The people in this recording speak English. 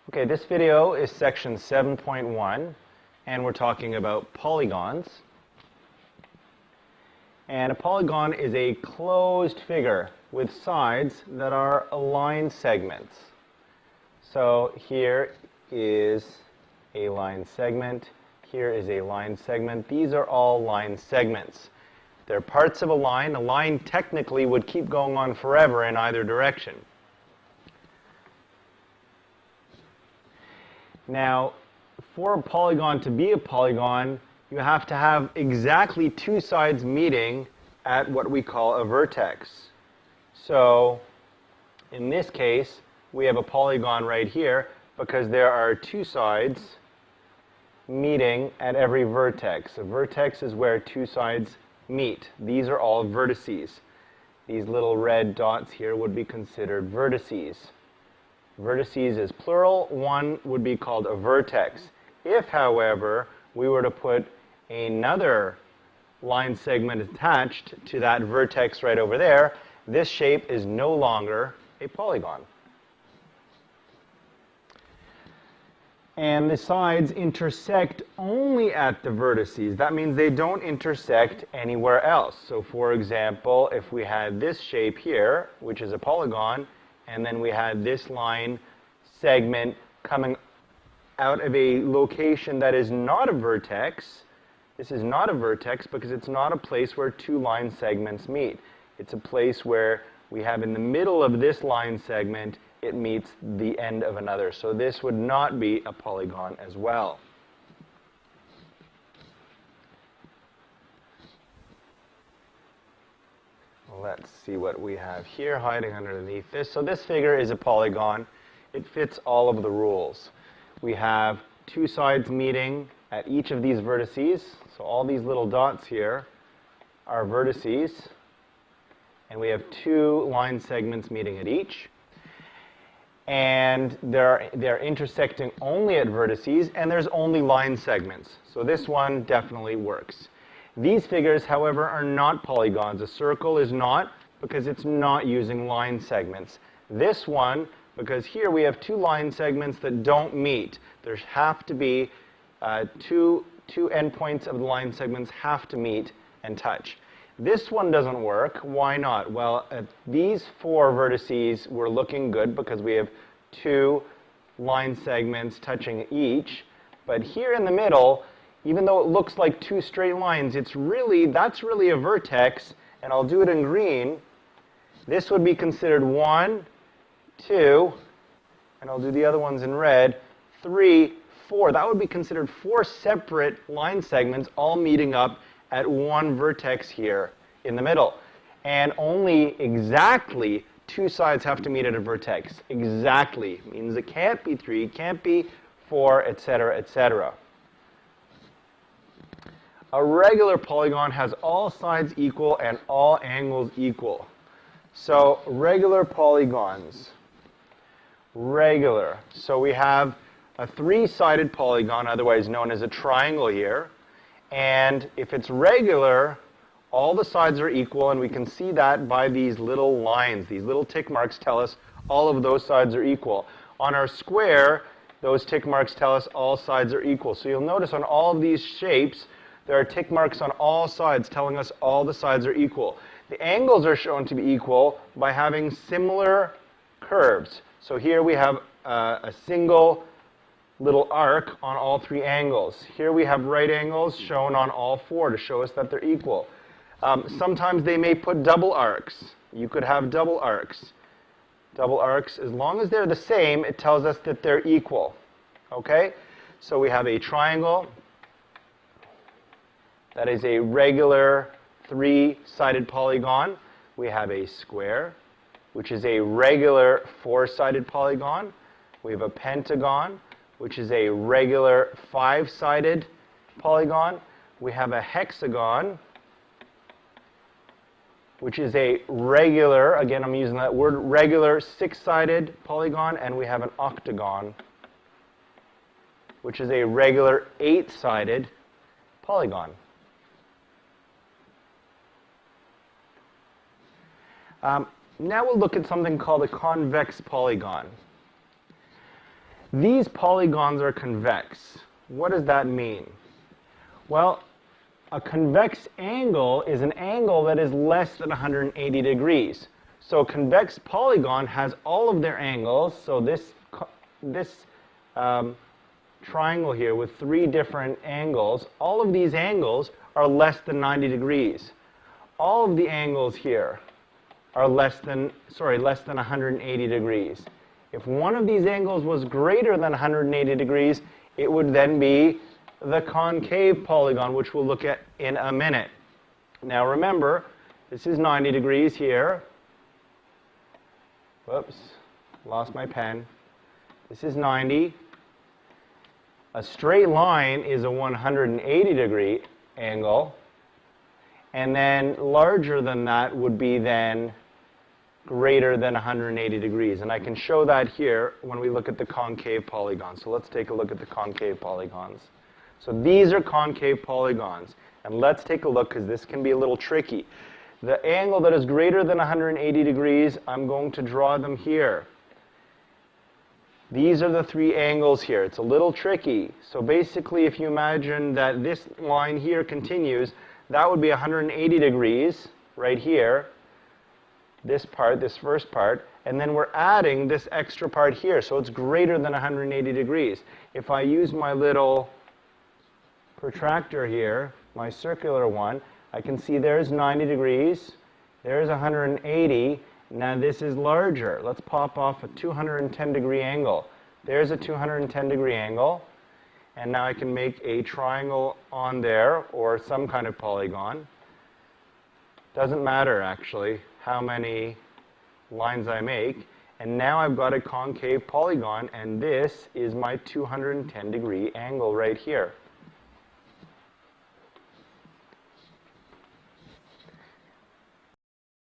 Okay, this video is section 7.1, and we're talking about polygons. And a polygon is a closed figure with sides that are line segments. So here is a line segment, here is a line segment. These are all line segments. They're parts of a line. A line technically would keep going on forever in either direction. Now, for a polygon to be a polygon, you have to have exactly two sides meeting at what we call a vertex. So, in this case, we have a polygon right here because there are two sides meeting at every vertex. A vertex is where two sides meet. These are all vertices. These little red dots here would be considered vertices. Vertices is plural. One would be called a vertex. If, however, we were to put another line segment attached to that vertex right over there, this shape is no longer a polygon. And the sides intersect only at the vertices. That means they don't intersect anywhere else. So for example, if we had this shape here, which is a polygon, and then we had this line segment coming out of a location that is not a vertex. This is not a vertex because it's not a place where two line segments meet. It's a place where we have in the middle of this line segment, it meets the end of another. So this would not be a polygon as well. Let's see what we have here hiding underneath this. So this figure is a polygon. It fits all of the rules. We have two sides meeting at each of these vertices. So all these little dots here are vertices. And we have two line segments meeting at each. And they're intersecting only at vertices, and there's only line segments. So this one definitely works. These figures, however, are not polygons. A circle is not, because it's not using line segments. This one, because here we have two line segments that don't meet. There have to be two endpoints of the line segments have to meet and touch. This one doesn't work. Why not? Well, at these four vertices, we're looking good because we have two line segments touching each. But here in the middle, even though it looks like two straight lines, that's really a vertex, and I'll do it in green. This would be considered 1, 2, and I'll do the other ones in red, 3, 4. That would be considered four separate line segments all meeting up at one vertex here in the middle. And only exactly two sides have to meet at a vertex. Exactly means it can't be 3, can't be 4, etc., etc. A regular polygon has all sides equal and all angles equal. So regular polygons. Regular. So we have a three-sided polygon, otherwise known as a triangle here. And if it's regular, all the sides are equal, and we can see that by these little lines. These little tick marks tell us all of those sides are equal. On our square, those tick marks tell us all sides are equal. So you'll notice on all of these shapes, there are tick marks on all sides telling us all the sides are equal. The angles are shown to be equal by having similar curves. So here we have a single little arc on all three angles. Here we have right angles shown on all four to show us that they're equal. Sometimes they may put double arcs. You could have double arcs. Double arcs, as long as they're the same, it tells us that they're equal. Okay? So we have a triangle. That is a regular three-sided polygon. We have a square, which is a regular four-sided polygon. We have a pentagon, which is a regular five-sided polygon. We have a hexagon, which is a regular, again I'm using that word, regular six-sided polygon, and we have an octagon, which is a regular eight-sided polygon. Now we'll look at something called a convex polygon. These polygons are convex. What does that mean? Well, a convex angle is an angle that is less than 180 degrees. So a convex polygon has all of their angles. So this triangle here with 3 different angles, all of these angles are less than 90 degrees. All of the angles here are less than 180 degrees. If one of these angles was greater than 180 degrees, it would then be the concave polygon, which we'll look at in a minute. Now remember, this is 90 degrees here. Whoops, lost my pen. This is 90. A straight line is a 180 degree angle. And then larger than that would be then greater than 180 degrees. And I can show that here when we look at the concave polygon. So let's take a look at the concave polygons. So these are concave polygons. And let's take a look because this can be a little tricky. The angle that is greater than 180 degrees, I'm going to draw them here. These are the 3 angles here. It's a little tricky. So basically, if you imagine that this line here continues, that would be 180 degrees right here. This part, this first part, and then we're adding this extra part here, so it's greater than 180 degrees. If I use my little protractor here, my circular one, I can see there's 90 degrees, there's 180, now this is larger. Let's pop off a 210 degree angle. There's a 210 degree angle, and now I can make a triangle on there, or some kind of polygon. Doesn't matter, actually, how many lines I make. And now I've got a concave polygon, and this is my 210 degree angle right here.